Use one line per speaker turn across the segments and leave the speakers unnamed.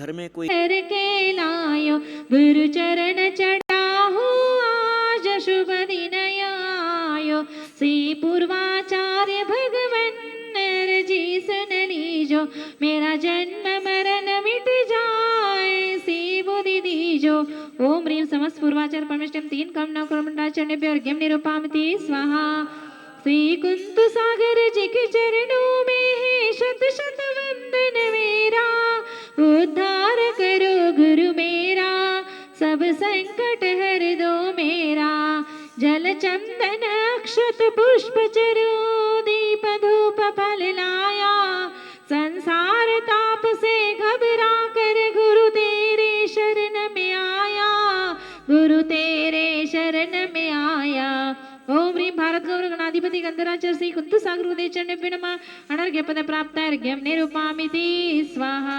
घर में कोई
के लायो गुरु चरण चढ़ाहु आज शुभ दिन आयो। श्री पूर्वाचार्य भगवन जी सुन लीजो मेरा जन्म मरण मिट जाए सी बुद्धि दीजो। ओम ह्रीं समस्त पूर्वाचार्य परमेष्टम 3 कर्मणाचरणे अर्घ्यम निरूपामति स्वाहा। श्री कुंतु सागर जी के चरणों में है शत शत वंदन मेरा। उद्धार करो गुरु मेरा सब संकट हर दो मेरा। जल चंदन अक्षत पुष्प चरो दीप धूप फल लाया। संसार ताप से घबरा कर गुरु तेरे शरण में आया। गुरु तेरे शरण में आया। ओम ह्रीं भारत गौर गणाधिपति गंधराचार्य श्री कुंतु सागर उदय चरण नमः। अनर्घ्य पद प्राप्त अर्घ्यम निरूपामिति स्वाहा।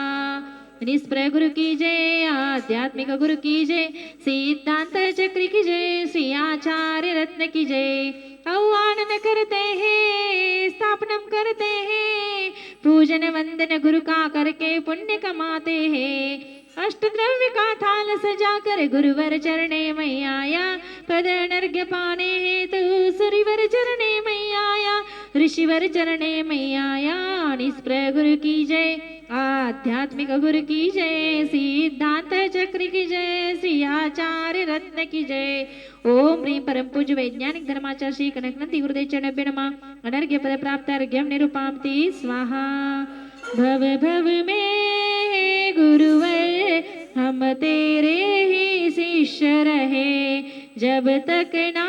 निष्प्रय गुरु की जय आध्यात्मिक गुरु की जय सिद्धांत चक्र की जय श्री आचार्य रत्न की जय। आह्वान करते हैं स्थापनम करते हैं पूजन वंदन गुरु का करके पुण्य कमाते हैं। अष्ट द्रव्य का थाल सजा कर गुरुवर चरणे में आया। पद नर्घ्य पाने हेतु सूर्यवर चरणे में आया। ऋषिवर चरणे में आया। निष्प्रय गुरु की जय आध्यात्मिक गुरु की जय सिद्धांत चक्र की जय श्री आचार्य रत्न की जय। ओम ह्रीं परम पूज्य वैज्ञानिक धर्माचार्य श्री कनकनंदी गुरुदेव चरणभ्यो नमः। अनर्घ्य पद प्राप्त अर्घ्यम निरूपामति स्वाहा। भव भव में गुरुवर हम तेरे ही शिष्य रहे। जब तक ना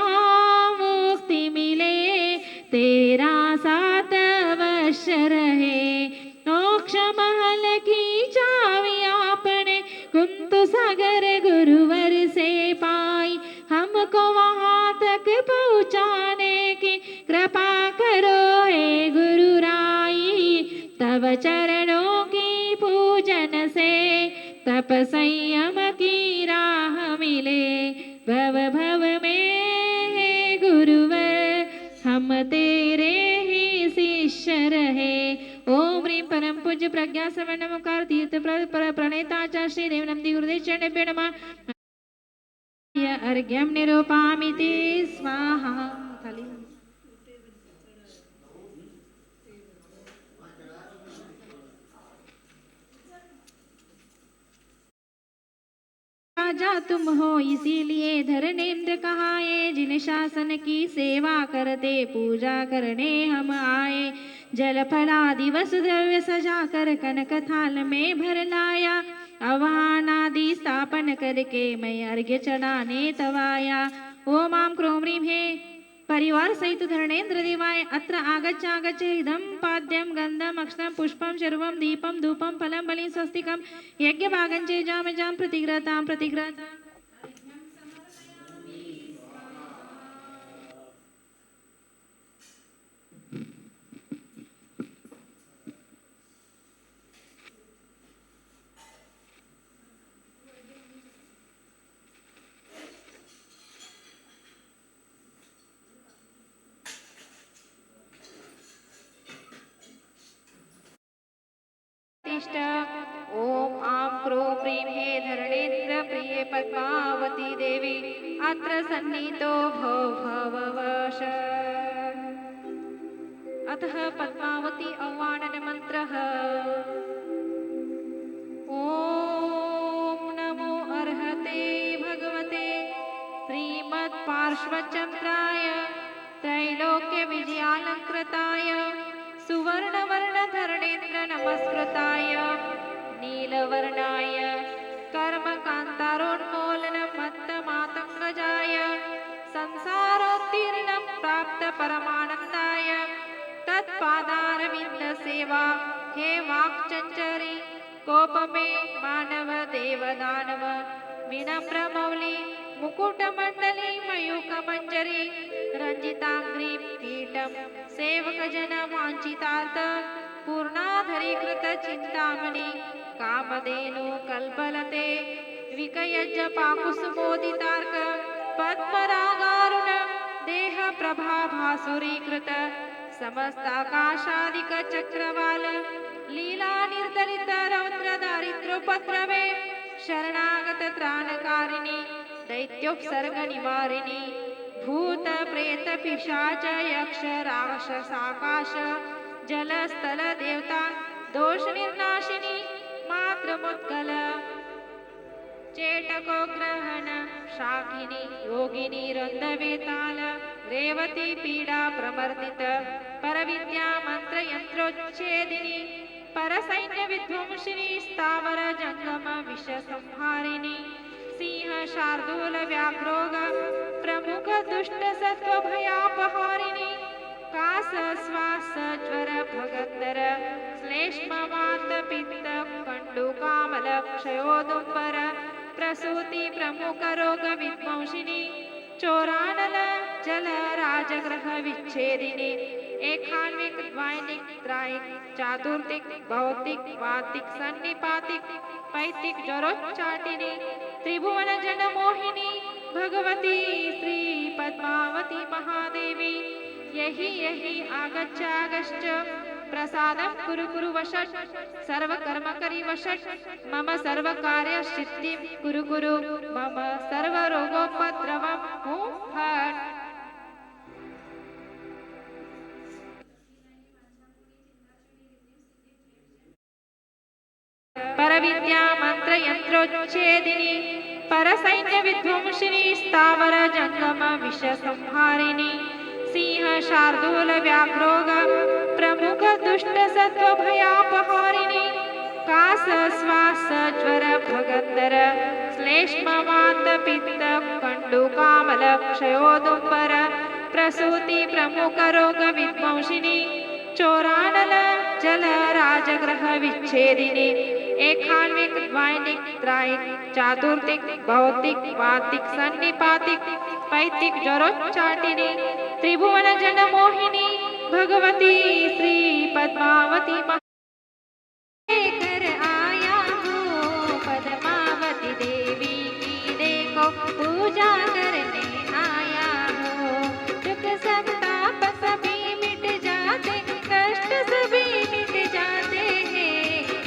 मुक्ति मिले तेरा साथ अवश्य रहे। मोक्ष महल की चावी आपने कुंतु सागर गुरुवर से पाई। हमको वहां तक पहुंचाने की कृपा करो हे गुरु राई। तब चरणों की पूजन से तप संयम की राह मिले। भव भव में हे गुरुवर हम तेरे ही शिष्य रहे। ओम ह्रीं परम पूज्य प्रज्ञा सवर्ण नमकार तीर्थ प्रणेताचार्य श्री देव नंदी गुरुदेव चरणभ्यो नमः। अर्घ्यम निरूपामिति स्वाहा। राजा तुम हो इसीलिए धर्मेंद्र कहाए। जिन शासन की सेवा करते पूजा करने हम आए। जल फलादि वसुद्रव्य सजा कर कनक थाल में भर लाया। आवाहन आदि स्थापन करके मैं अर्घ्य चढ़ाने तवाया। ओम आम क्रोम ह्रीं हे परिवार सहित धरणेन्द्र देवाय अत्र आगच्छ आगच्छ इदं पाद्यं गंधम अक्षतं पुष्पं शर्वं दीपं धूपं फलं बलिं स्वस्तिकं यज्ञभागं च जामजां प्रतिग्रहतां प्रतिग्रहतां। ओम आम क्रोम ह्रीं हे धरणेन्द्र प्रिये पद्मावती देवी अत्र सन्नीतो भववश। अतः पद्मावती आह्वानन मंत्रः। ओम नमो अर्हते भगवते श्रीमत्पार्श्वचन्द्राय त्रैलोक्य विजयालंकृताय सुवर्णवर्ण धरणेन्द्र नमस्कृताय नीलवर्णाय कर्मकान्तारोन्मूलन मत्तमातङ्गजाय संसारोत्तीर्णं प्राप्त परमानन्दाय तत्पादारविन्द सेवा हे वाक्चञ्चरी कोप में मानव देव दानव विनम्र मौली मुकुटमण्डली मयूखमञ्जरी रञ्जिताङ्घ्रिं पीठं सेवकजन वाञ्छितार्थ पूर्णाधरीकृत चिन्तामणि कामधेनु कल्पलते विकयज्ज पाकुसुमोदितार्क पद्मरागारुण देह प्रभाभासुरीकृत समस्ताकाशादिक चक्रवाल लीला निर्धरित रौद्र दारिद्र शत्रुपद्रवे शरणागत त्राणकारिणी दैत्योपसर्ग निवारिणी भूत प्रेत पिशाच यक्ष राक्षस आकाश जल स्थल देवता दोष निर्नाशिनी मातृमुत्कल चेटको ग्रहण शाकिनी योगिनी रंधवेताल रेवती पीडा प्रमर्दित परविद्या मंत्र यंत्रोच्छेदिनी परसैन्य विध्वंसिनी स्थावर जंगम विष संहारिणी सिंह शार्दूल व्याघ्रोग प्रमुख दुष्ट सत्व भयापहारिणी कास श्वास ज्वर भगंदर श्लेष्म वात पित्त कंडू कामल क्षयोदुंबर प्रसूति प्रमुख रोग विध्वंसिनी चोरानल जल राजग्रह विच्छेदिनी एकान्विक द्वैनिक त्रैक चातुर्दिक भौतिक वातिक सन्निपातिक पैतिक ज्वरोच्चाटिनी त्रिभुवन जन मोहिनी भगवती श्री पद्मावती महादेवी यही यही आगच्छ प्रसादं कुरु कुरु वशट् सर्व कर्म करि वशट् मम सर्व कार्य सिद्धिं कुरु कुरु मम सर्व रोगोपद्रवं हुं फट्। परविद्या मंत्र यंत्रोच्छेदिनी परसैन्य विध्वंसिनी स्थावर जंगम विष संहारिणी सिंह शार्दूल व्याघ्रोग प्रमुख दुष्ट सत्व भयापहारिणी कास श्वास ज्वर भगंदर श्लेष्म वात पित्त कंडू कामल क्षयोदुंबर प्रसूति प्रमुख रोग विध्वंसिनी चोरानल जल राजग्रह विच्छेदिनी एकान्विक द्वैनिक त्रैक चातुर्दिक भौतिक वातिक सन्निपातिक पैतिक ज्वरोच्चाटिनी त्रिभुवन जन मोहिनी भगवती श्री पद्मावती कर आया हूँ पद्मावती देवी की देखो पूजा करने आया हूँ दुख संताप सभी मिट जाते कष्ट सभी मिट जाते हैं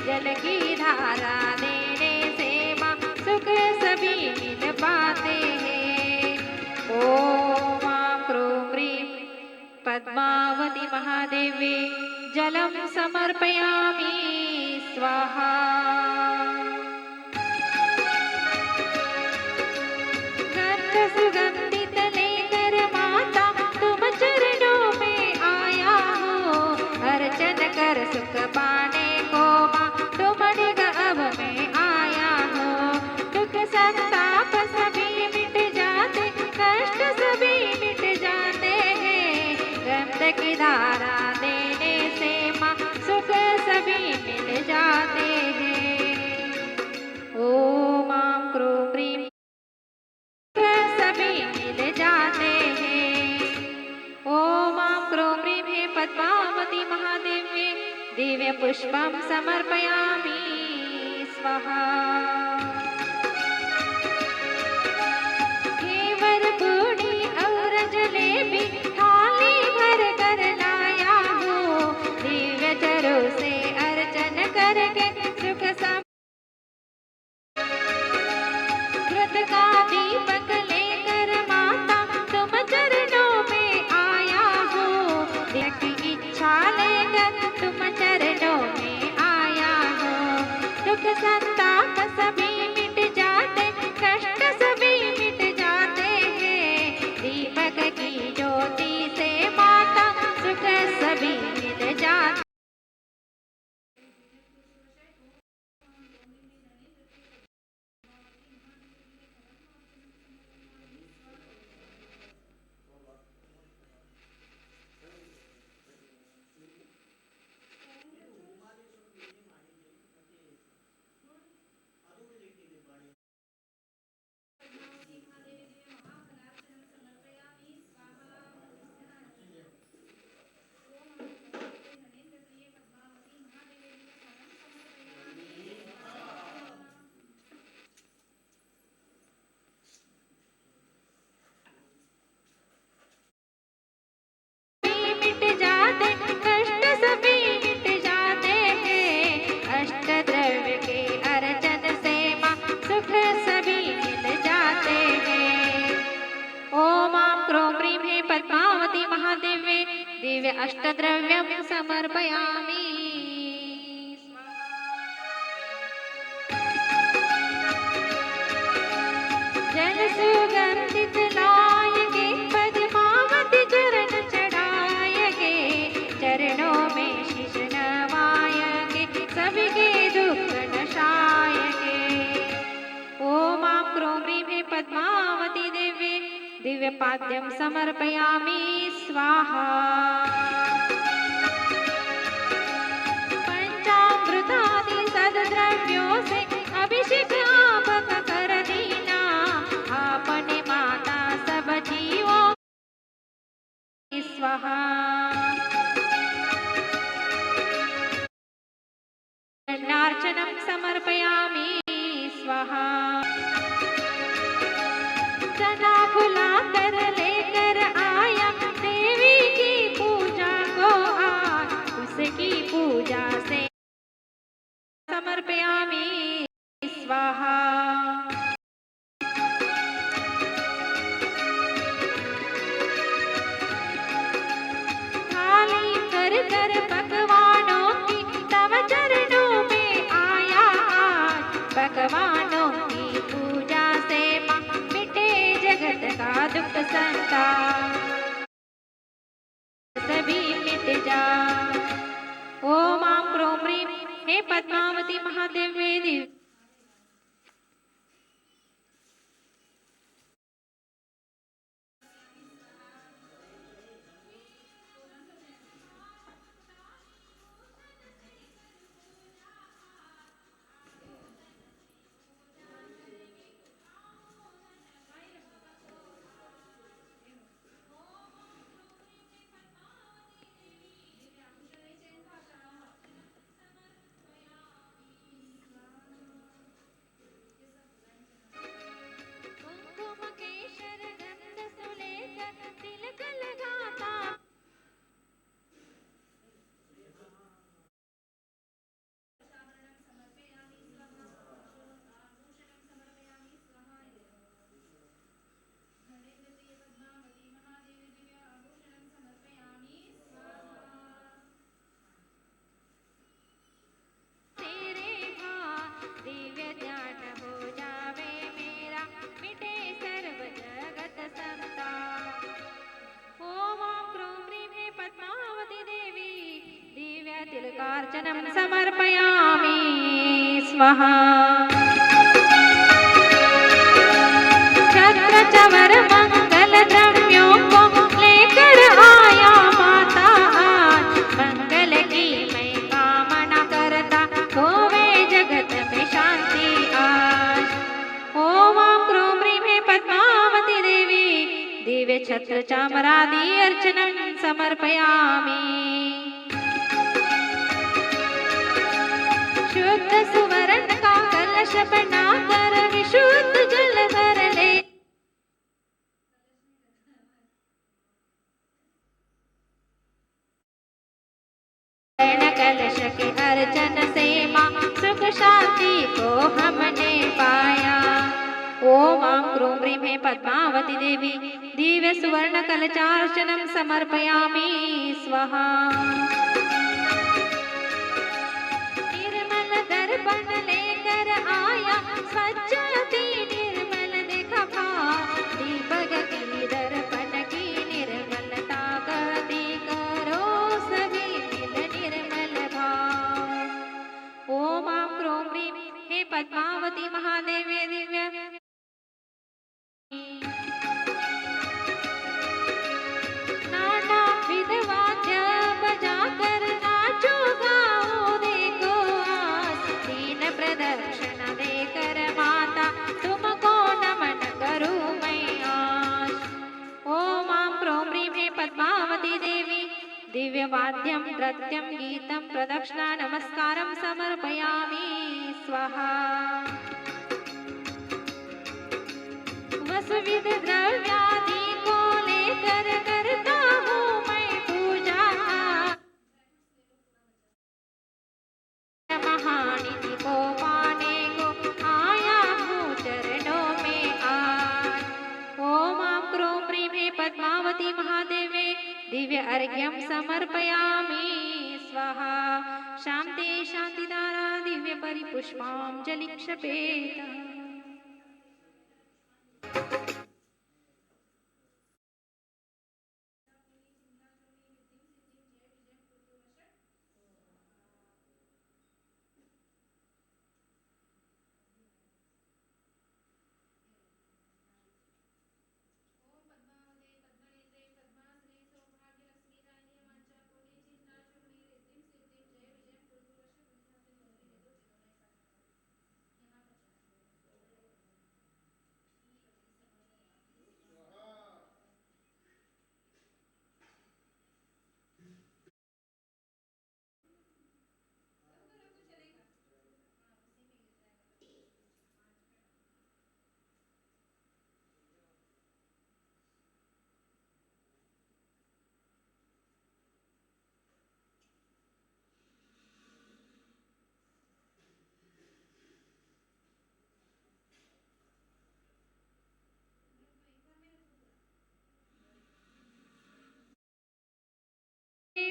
जल की धारा देने से माँ सुख सभी मिल पाते हैं। ओम क्रों क्रीं पद्मावती महादेवी जलम समर्पयामि स्वाहा। गंध सुगंधित लेकर माता तुम चरणों में आया हो अर्चन कर सुख पाने को माँ तुम निगह में आया हो दुख संताप सभी मिट जाते कष्ट सभी मिट जाते हैं गंध की धारा देने से माँ सुख सभी मिल जाते हैं। ओम क्रों क्रीं सभी मिल जाते हैं। ओम क्रों क्रीं हे पद्मावती महादेवी दिव्य पुष्पं समर्पयामि स्वाहा। घेवर पूड़ी और जलेबी थाली भर कर लाया हूँ दिव्य चरों से अर्चन करके सुख सम घृत का दीपक लेकर माता तुम चरणों में आया हूँ दिल की इच्छा लेकर तुम चरणों में आया हूँ दुख संताप सभी मिट जाते कष्ट सभी मिट जाते हैं दीपक की ज्योति से माता सुख सभी मिल जाते। पाद्यं समर्पयामि स्वाहा। पंचामृतादि सद्द्रव्यों से अभिषेक आपका कर दीना, आपने माता सब जीवों स्वाहा। दंडार्चनं समर्पयामि स्वाहा। चना फुला कर लेकर आया देवी की पूजा को आज, उसकी पूजा से समर्पयामि स्वाहा। थाली कर कर पकवानों की तव चरणों में आया आज, पकवानों की पूजा से मां मिटे जगत का दुख संताप, सभी मिट जा। ओम आं क्रों ह्रीं हे पद्मावती महादेव्ये दिव्य कुंकुम केशर गंध सुलेकर तिलक लगाता, तेरे भाव दिव्य ध्यान हो जावे मेरा, मिटे सर्व जगत संताप। ओम आं क्रों ह्रीं हे पद्मावती देवी दिव्य तिलकार्चनं समर्पयामि स्वाहा। छत्र चवर मंगल द्रव्यों को लेकर आया माता आज, मंगल की मैं कामना करता होवे जगत में शांति आज। ओम आं क्रों ह्रीं हे पद्मावती देवी दिव्य छत्र चामरादि अर्चनं समर्पयामि। शुद्ध सुवर्ण का कलश बनाकर विशुद्ध जल भर ले, कलश के अर्चन से मां सुख शांति को हमने पाया। ओम आं क्रों ह्रीं हे पद्मावती देवी दिव्य सुवर्ण कलचार्चनं समर्पयामि स्वाहा। निर्मल दर्पण लेकर आया स्वच्छ अति निर्मल देखा भाव, दीपक की दर्पण की निर्मलता गति करो सभी मिल निर्मल भाव। ओम आं क्रों ह्रीं हे पद्मावती महादेव्ये दिव्य नाना विध वाद्य बजाकर नाचो गाओ देखो आज, दीन प्रदर्शन देकर माता तुमको नमन करूं मैं आज। ओम आं क्रों ह्रीं हे पद्मावती देवी दिव्य वाद्यं नृत्यं गीतं प्रदक्षिणा नमस्कारं समर्पयामि स्वाहा। वसुविध द्रव्यादि को लेकर करता हूँ मैं पूजा, महानिधि को पाने को आया हूँ चरणों में आज। ओम आं क्रों ह्रीं हे पद्मावती महादेवे दिव्य अर्घ्यं समर्पयामि स्वाहा। शान्ति शान्तिदारा दिव्य परिपुष्पाञ्जलि क्षपेत।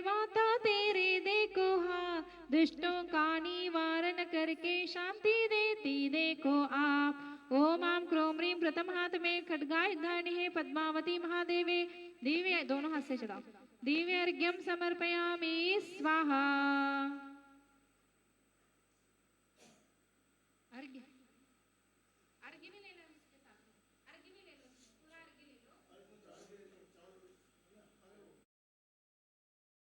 माता तेरे देखो हाथ, दुष्टों का निवारण करके शांति देती देखो आप। ओम आम क्रोम ह्रीम प्रथम हाथ में खड्गाय धारणी है पद्मावती महादेवे, दिव्य दोनों हाथ से चलाओ, दिव्य अर्घ्यम समर्पयामि स्वाहा। अर्घ्य अर्घ्य भी ले लो, इसके साथ अर्घ्य भी ले लो, पूरा अर्घ्य ले लो।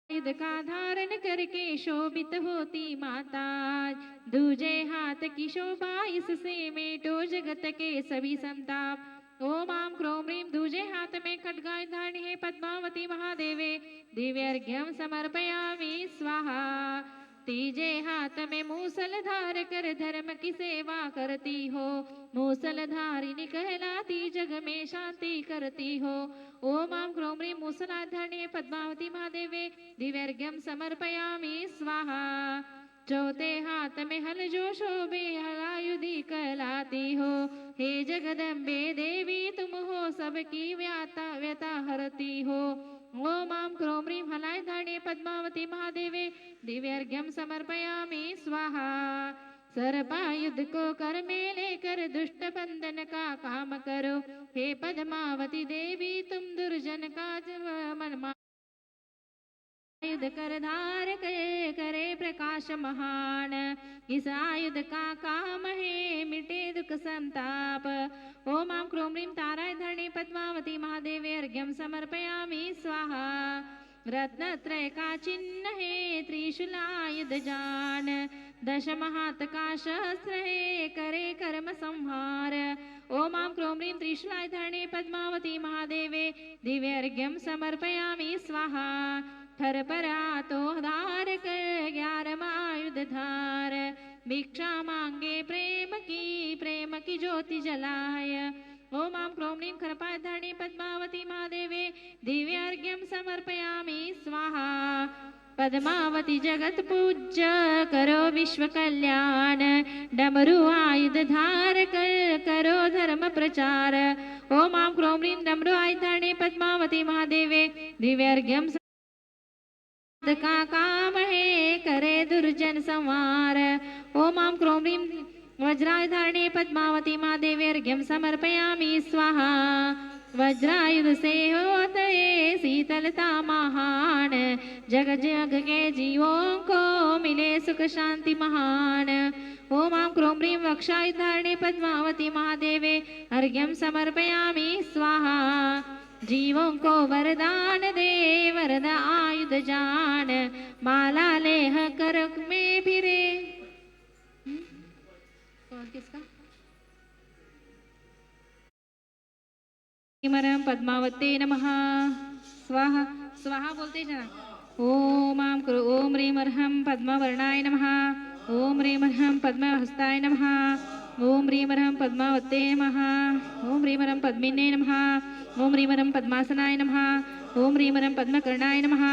आयुध का धारण करके शोभित होती माता, दूजे हाथ की शोभा इससे मेटो जगत के सभी संताप। ओम आम क्रोम ह्रीम दूजे हाथ में खड्गाय धारणी है पद्मावती महादेवे, दिव्य अर्घ्यम समर्पयामि स्वाहा। तीजे हाथ में मूसल धार कर धर्म की सेवा करती हो, मूसल धारिणी कहलाती जग में शांति करती हो। ओम आम क्रोम ह्रीम मूसलाधारणी पद्मावती महादेवे, दिव्य अर्घ्यम समर्पयामि स्वाहा। चौथे हाथ में हल जो शोभे हलायुधि कहलाती हो, हे जगदम्बे देवी तुम हो सबकी व्यथा हरती हो। ओम आम क्रोम ह्रीम हलाय धारणी पद्मावती महादेवे, दिव्य अर्घ्यम समर्पयामि स्वाहा। सर्पायुध को कर में लेकर दुष्ट बंधन का काम करो, हे पद्मावती देवी तुम दुर्जन का मन आयुध कर धार करे प्रकाश महान, इस आयुध का काम है मिटे दुख संताप। ओम आम क्रोम ह्रीम ताराय धरणी पद्मावती महादेवे, अर्घ्यम समर्पयामि स्वाहा। रत्नत्रय का चिन्ह है त्रिशूलायुध जान, दशम हाथ का शस्त्र है करे कर्म संहार। ओम आम क्रोम ह्रीम त्रिशूलायुध धरणी पद्मावती महादेवे, दिव्य अर्घ्यम समर्पयामि स्वाहा। थर पर तो धार कर 11 आयुध धार, भिक्षा मांगे प्रेम की ज्योति जलाय। ओम आम क्रोम ह्रीम खरपाय धरणी पद्मावती महादेवे, दिव्य अर्घ्यम समर्पयामि स्वाहा। पद्मावती जगत पूज्य करो विश्व कल्याण, डमरू आयुध धार करो धर्म प्रचार। ओम आम क्रोम ह्रीम डमरू आयुध धरणी पद्मावती महादेवे, दिव्य अर्घ्यम का काम है करे दुर्जन संवार। ओम आम क्रोम ह्रीम वज्रायुध धारणी पद्मावती महादेवी, अर्घ्यम समर्पयामि स्वाहा। वज्रायुध से होते शीतलता महान, जग जग के जीवों को मिले सुख शांति महान। ओम आम क्रोम ह्रीम वक्षायुध धारणी पद्मावती महादेवे, अर्घ्यम समर्पयामि स्वाहा। जीवों को वरदान दे वरद आयुध जान, माला लेह कर में फिरे। कौन किसका? मरम पद्मावते नमः स्वाहा। स्वाहा बोलते जना। ओम आम करो ओम ह्रीम अर्हम पद्मवर्णाय नमः, ओम ह्रीम अर्हम पद्महस्ताय नमः, ओम ह्रीम अर्हम पद्मावते नमः, ओम ह्रीम अर्हम पद्मिने नमः, ओम ह्रीम अर्हम पद्मासनाय नमः, ओम ह्रीम अर्हम पद्मकर्णाय नमः,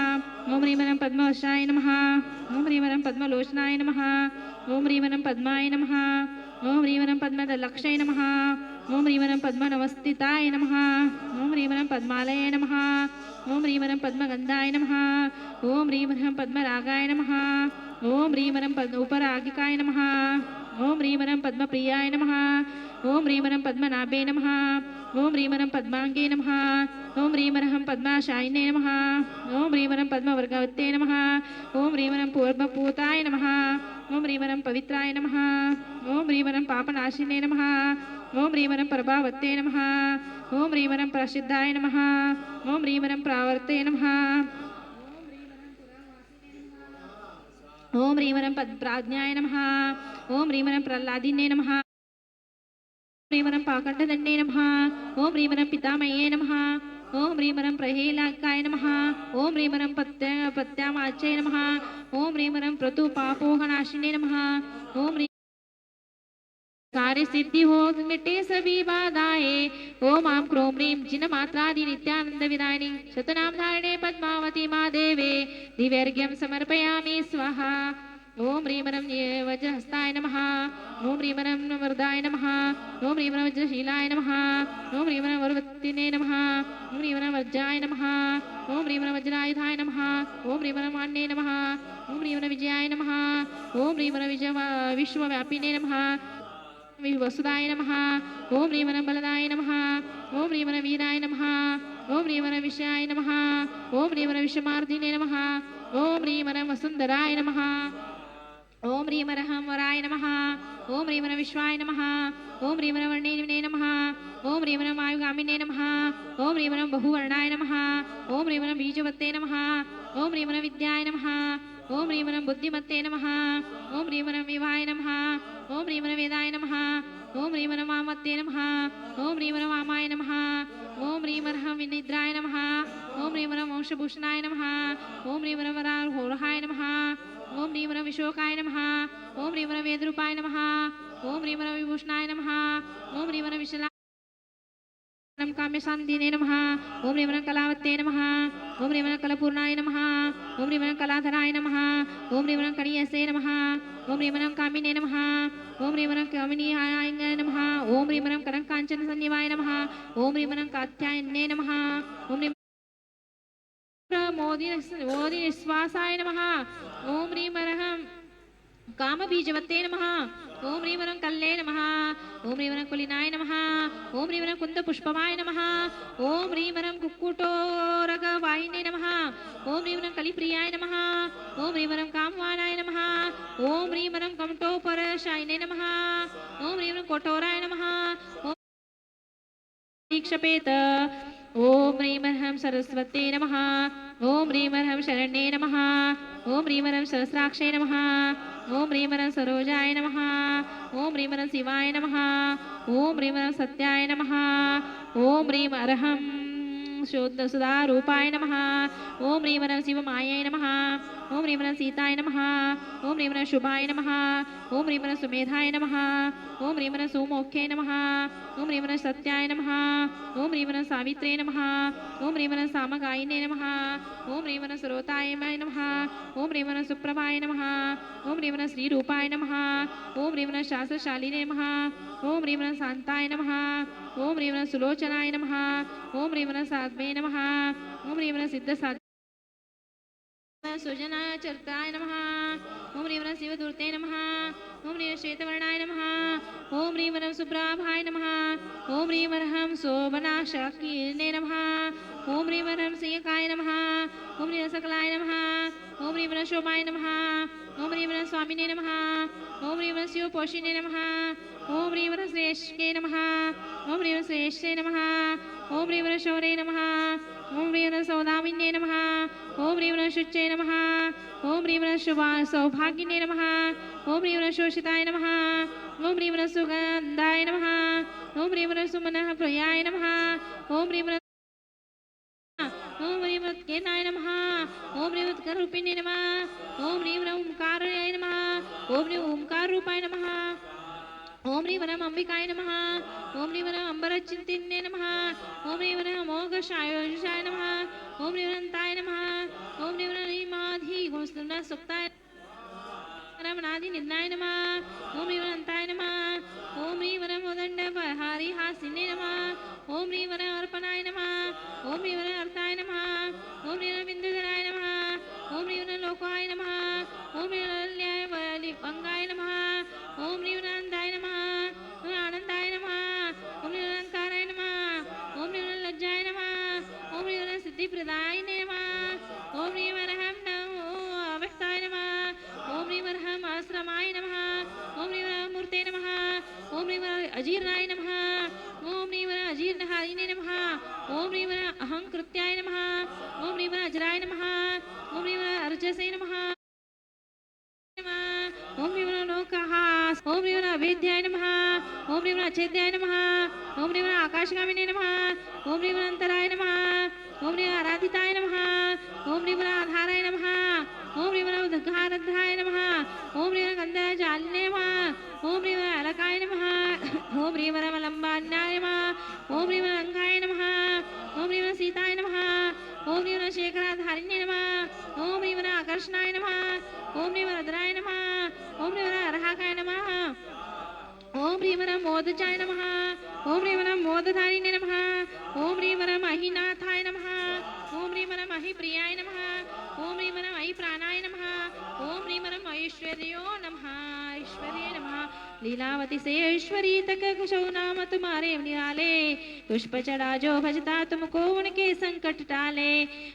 ओम ह्रीम अर्हम पद्मवशाय नमः, ओम ह्रीम अर्हम पद्मलोचनाय नमः, ओम ह्रीम अर्हम पद्माय नमः, ओम ह्रीम अर्हम पद्मदलक्षय नमः, ओम ह्रीम अर्हम पद्मनमस्तिताय नमः, ओम ह्रीम अर्हम पद्मालय नमः, ओम ह्रीम अर्हम पद्मगंधाय नमः, ओम ह्रीम अर्हम पद्मरागाय नमः, ओम ह्रीम अर्हम उपरागिकाय नमः, ओम ह्रीम अर्हम पद्मप्रियाय नमः, ओम ह्रीम अर्हम पद्मनाभे नमः, ओम ह्रीम अर्हम पद्मांगे नमः, ओम ह्रीम अर्हम पद्माशायिने नमः, ओम ह्रीम अर्हम पद्मवर्गवते नमः, ओम ह्रीम अर्हम पूर्वपूताय नमः, ओम ह्रीम अर्हम पवित्राय नमः, ओम ह्रीम अर्हम पापनाशिने नमः, ओम ह्रीम अर्हम प्रभावते नमः, ओम ह्रीम अर्हम प्रसिद्धाय नमः, ओम ह्रीम अर्हम प्रावर्ते नमः, ओम ह्रीम अर्हम प्राज्ञाय नमः, ओम ह्रीम अर्हम प्रह्लादिने नमः, ओम ह्रीम अर्हम पाकण्डदण्डे नमः, ओम ह्रीम अर्हम पितामह्ये नमः, ओम ह्रीम अर्हम प्रहेलाकाय नमः, ओम ह्रीम अर्हम पत्यामाच्यै नमः, ओम ह्रीम अर्हम प्रतुपापोहनाशिने नमः, ओम ह्रीम कार्य सिद्धि हो मिटे सभी बाधाएं। ओम आम क्रोम ह्रीम जिन मात्रादि नित्यानंद विदायिनी शतनाम धारणे पद्मावती महादेवे, दिव्य अर्घ्यम समर्पयामि स्वाहा। ओम ह्रीम अर्हम वज्रहस्ताय नमः, ओम ह्रीम अर्हम वरदाय नमः, ओम ह्रीम अर्हम वज्रशीलाय नमः, ओम ह्रीम अर्हम वरवत्तिने नमः, ओम ह्रीम अर्हम वज्राय नमः, ओम ह्रीं वज्रायुधाय नमः ओम ह्रीं मान्ये नमः ओम ह्रीं विजयाय नमः ओम ह्रीं विश्वव्यापिने नमः वसुदाय नमः ओम ह्रीं बलदाय नमः ओम ह्रीं वीराय नमः ओम ह्रीं विषयाय नमः ओम ह्रीं विषमार्दिने नमः ओम ह्रीं वसुंधराय नमः ओम ह्रीं वराय नमः ओम ह्रीं विश्वाय नमः ओम ह्रीं वर्णिने नमः ओम ह्रीं वायुगामिने नमः ओम ह्रीं बहुवर्णाय नमः ओम ह्रीं बीजवत्ते नमः ओम ह्रीं विद्याय नमः ओम ह्रीं बुद्धिमत्ते नमः ओम ह्रीं विवाय नमः ओम ह्रीं वेदाय नमः ओम ह्रीं वामत्ते नमः ओम ह्रीं वामाय नमः ओम ह्रीं विनिद्राय नमः ओम ह्रीं वंशभूषणाय नमः ओम ह्रीं वराहोरहाय नमः ओम ह्रीं विशोकाय नमः ओम ह्रीं वेदरूपाय नमः ओम ह्रीं विभूषणाय नमः ओम ह्रीं विशला काम्य शांतिने नमः ओम ह्रीं कलावत्ते नमः ओम ह्रीं कलपूर्णाय नमः ओम ह्रीं कलाधराय नमः ओम ह्रीं कणीयसे नमः ओम ह्रीं कामिने नमः ओम ह्रीं कामिनीहाय नमः ओम ह्रीं करंकांचन सन्निवाय नमः ओम ह्रीं कात्यायने नमः ओम ह्रीं मोदि निश्वासाय नमः ओम ह्रीं कामबीजवत्ते नमः ओम ह्रीं कल्ले नमः ओम ह्रीं कुलिनाय नमः ओम ह्रीं कुन्दपुष्पमाय नमः ओम ह्रीं कुक्कुटोरगवाहिने नमः ओम ह्रीं कलिप्रियाय नमः ओम ह्रीं कामवानाय नमः ओम ह्रीं कमटोपरशायिने नमः ओम ह्रीं कोटोराय नमः ओम दीक्षपेत ओम ह्रीं सरस्वते नमः ओम ह्रीं शरण्ये नमः ओम ह्रीं सहस्राक्षे नमः ओम ह्रीं सरोजाय नमः ओम ह्रीं शिवाय नमः ओम ह्रीं सत्याय नमः ओम ह्रीं अरहं शुद्ध सुधारूपाय नमः ओम ह्रीं शिवमायै नमः ओम ह्रीं सीताय नमः ओम ह्रीं शुभाय नमः ओम ह्रीं सुमेधाय नमः ओम ह्रीं सुमोक्षे नमः ओम ह्रीं सत्याय नमः ओम ह्रीं सावित्रे नमः ओम ह्रीं सामगायिने नमः ओम ह्रीं सुरोताय नमः ओम ह्रीं सुप्रभाय नमः ओम ह्रीं श्रीरूपाय नमः ओम ह्रीं शास्त्रशालिने नमः ओम ह्रीं शांताय नमः ओम ह्रीं सुलोचनाय नमः ओम ह्रीं साध्वे नमः ओम ह्रीं सिद्धसाध्वे सुजनाचरिताय नमः ओम ह्रीं शिवदूर्ते नमः ओम ह्रीं श्वेतवर्णाय नमः ओम ह्रीं सुप्राभाय नमः ओम ह्रीं शोभनाशकीर्णे नमः ओम ह्रीं सिंहकाय नमः ओम ह्रीं सकलाय नमः ओम ह्रीं शोभाय नमः ओम ह्रीं स्वामिने नमः ओम ह्रीं शिवपोषिणे नमः ओम ह्रीं श्रेष्ठे नमः ओम ह्रीं श्रेष्ठे नमः ओम ह्रीं शौरे नमः ओम ह्रीं सौदामिन्ये नमः ओम ह्रीं शुचे नमः ओम ह्रीं सौभागिने नमः ओम ह्रीं शोषिताय नमः ओम ह्रीं सुगंधाय नमः ओम ह्रीं सुमनः प्रियाय नमः ओम ह्रीं ओम ह्रीं केनाय नमः ओम ह्रीं उत्करूपिणे नमः ओम ह्रीं ओंकाराय नमः ओम ह्रीं ओंकार रूपाय नमः ओम ह्रीं अंबिकाय नमः ओम ह्रीं अंबरचिंतिने नमः ओम ह्रीं मोक्षाय नमः ओम ह्रीं अनंताय नमः ओम ह्रीं माधि सुक्ताय नादि निन्नाय नमः ओम ह्रीं अनंताय नमः ओम ह्रीं मोदंड हरि हासिने नमः ओम ह्रीं अर्पणाय नमः ओम ह्रीं अर्थाय नमः ओम ह्रीं बिंदुधराय नमः ओम ह्रीं लोकाय नमः ओम ह्रीं अंगाय नमः ओम ह्रीं आनंदाय नमः आनंदाय नमः ओम ह्रीं अलंकाराय नमः ओम ह्रीं लज्जाय नमः ओम ह्रीं सिद्धिप्रदाय नमः ओम ह्रीं अरहं नमो अव्यक्ताय नमः ओम ह्रीं अरहं आश्रमाय नमः ओम ह्रीं मूर्ते नमः ओम ह्रीं अजीर्णाय नमः ओम ह्रीं अजीर्णहारिणे नमः ओम ह्रीं अहंकृत्याय नमः ओम ह्रीं अजराय नमः ओम ह्रीं अर्जसे नमः ओम ह्रीं लोकहास ओम ह्रीं अवेद्याय नमः ओम ह्रीं अछेद्याय नमः ओम ह्रीं आकाशगामिने नमः ओम ह्रीं अंतराय नमः ओम ह्रीं आराधिताय नमः ओम ह्रीं आधाराय नमः ओम ह्रीं उद्घारधाय नमः ओम ह्रीं गंधजालिने नमः ओम ह्रीं अलकाय नमः ओम ह्रीं लंबान्याय नमः ओम ह्रीं अंगाय नमः ओम ह्रीं सीताय नमः ओम ह्रीं शेखराधारिणे नमः ओम ह्रीं आकर्षणाय नमः ओम ह्रीं रुद्राय नमः ओम ह्रीं अर्हाकाय नमः ओम ह्रीं मोदजाय नमः ओम ह्रीं मोदधारिणे नमः ओम ह्रीं महिनाथाय नमः ओम ह्रीं ह्रीं रं महि प्रियाय नमः ॐ ह्रीं रं महि प्राणाय नमः ॐ ह्रीं रं ऐश्वर्यो नमः ऐश्वर्ये नमः लीलावती से ऐश्वरी तक कुशौ नाम तुम्हारे निराले पुष्प चढ़ा जो भजता तुमको उनके संकट टाले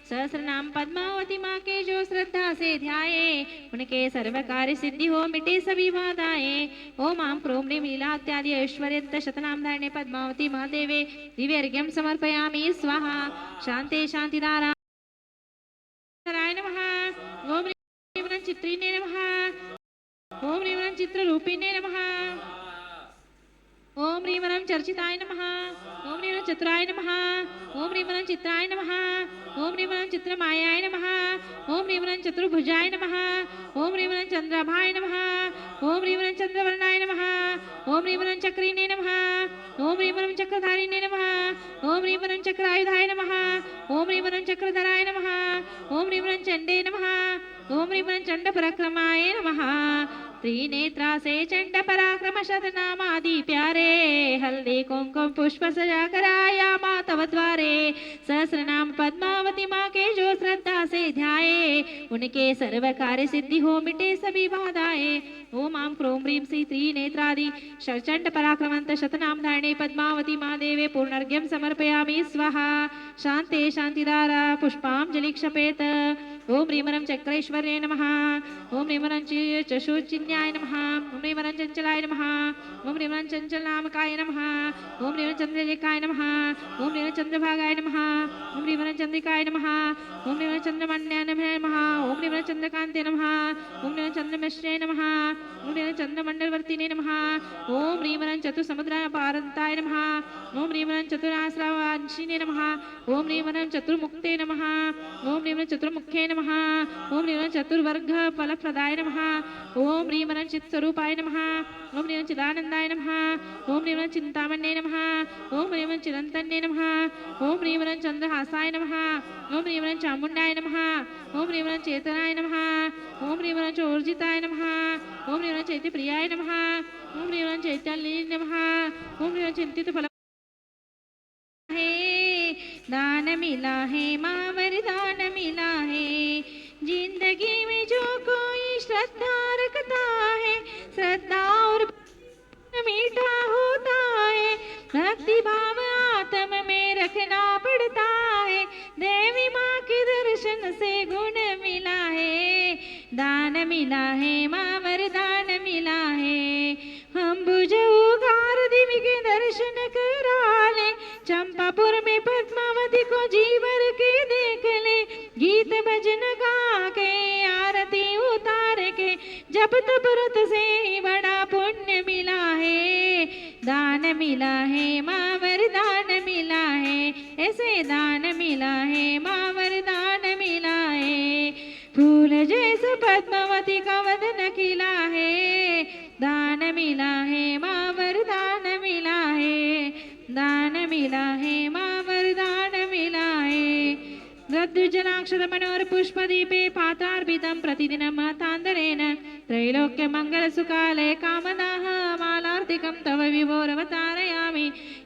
सहस्र नाम पद्मावती माँ के जो श्रद्धा से ध्याये उनके सर्व कार्य सिद्धि हो मिटे सभी बाधाएं ओम आम क्रोम ह्रीं लीला इत्यादि ऐश्वर्य शतनाम धारणे पद्मावती महादेवे दिव्यर्घ्यं समर्पयामि स्वाहा शांते शांतिदारा नमः ओम ह्रीं चित्रिणे नमः ओम ह्रीं रं चित्ररूपिणे नमः ओम ह्रीं रं चर्चिताय नमः ओम ह्रीं रं चतुराय नमः ओम ह्रीं रं चित्राय नमः ओम ह्रीं रं चित्रमायाय नमः ओम ह्रीं रं चतुर्भुजाय नमः ओम ह्रीं रं चंद्रभाय नमः ओम ह्रीं रं चंद्रवर्णाय नमः ओम ह्रीं रं चक्रिणे नमः ओम ह्रीं रं चक्रधारिणे नमः ओम ह्रीं रं चक्रायुधाय नमः ओम ह्रीं रं चक्रधराय नमः ओम ह्रीं रं चंडे नमः ओम ह्रीं रं चंड पराक्रमाय नमः त्रिनेत्रा से चंड पराक्रम शतनामादि प्यारे हल्दी कुंकुम पुष्प सजा कर आया माँ तव द्वारे सहस्र नाम पद्मावती माँ के जो श्रद्धा से ध्याये उनके सर्व कार्य सिद्धि हो मिटे सभी बाधाएं ओम आम क्रोम ह्रीं श्री त्रिनेत्रादि चंड पराक्रमंत शतनाम धारणे पद्मावती महादेवे पूर्णर्घ्यं समर्पयामि स्वाहा शांते शांतिदारा पुष्पांजलि क्षपेत ओम ह्रीं रं चक्रेश्वर्ये नमः ओम ह्रीं रं चशुचिन्याय नमः ओम ह्रीं रं चंचलाय नमः ओम ह्रीं रं चंचलनामकाय नमः ओम ह्रीं रं चंद्रलेखाय नमः ओम ह्रीं रं चंद्रभागाय नमः ओम ह्रीं रं चंद्रिकाय नमः ओम ह्रीं रं चंद्रमण्याय नमः ओम ह्रीं रं चंद्रकांते नमः ओम ह्रीं रं चंद्रमिश्रे नमः ओम ह्रीं रं चंद्रमंडलवर्तिने नमः ओम ह्रीं रं चतुसमुद्रपारन्ताय नमः ओम ह्रीं रं चतुराश्रवांशिने नमः ओम ह्रीं रं चतुर्मुक्ते नमः ओम ह्रीं रं चतुर्मुखे नमः ओम ह्रीं रं चतुर्वर्ग फलप्रदाय नमः ओम ह्रीं रं चित्स्वरूपाय नमः ओम ह्रीं रं चिदानंदाय नमः ओम ह्रीं रं चिंतामणे नमः ओम ह्रीं रं चिरंतन्ये नमः ओम ह्रीं रं चंद्रहासाय नमः ओम ह्रीं रं चामुंडाय नमः ओम ह्रीं रं चेतनाय नमः ओम ह्रीं रं चोर्जिताय नमः ओम ह्रीं रं चैत्यप्रियाय नमः ओम ह्रीं रं चैतन्ये नमः ओम ह्रीं रं चिंतित फल दान मिला है माँ वरदान मिला है जिंदगी में जो कोई श्रद्धा रखता है श्रद्धा और मीठा होता है भक्ति भाव आत्म में रखना पड़ता है देवी माँ के दर्शन से गुण मिला है दान मिला है माँ वरदान मिला है हम बुझार देवी के दर्शन करा ले चंपापुर में पद्मावती को जीवर के देख ले गीत भजन गा के आरती उतार के जब तब व्रत से बड़ा पुण्य मिला है दान मिला है माँ वरदान मिला है ऐसे दान मिला है माँ वरदान मिला है फूल जैसे पद्मावती का वदन खिला है दान मिला है माँ वरदान मिला है दान मिला है माँ वरदान मिला है रद्दुजनाक्षर मनोहर पुष्पदीपे पात्रार्पितं प्रतिदिनं तान्दरेण त्रैलोक्य मंगल सुकाले कामदाह मालार्तिकं तव विभोरवतारयामि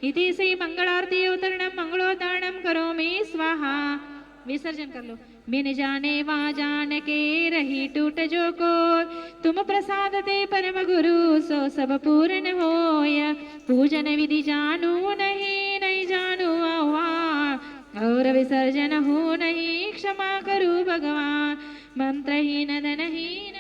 इति श्री मंगलारती अवतरणं मंगलोदारणं करोमि स्वाहा विसर्जन कर लो बिन जाने वहाँ जान के रही टूट जो को तुम प्रसाद दे परम गुरु सो सब पूर्ण होय पूजन विधि जानू नहीं नहीं जानू आह्वान और विसर्जन हो नहीं क्षमा करू भगवान मंत्रहीन धनहीन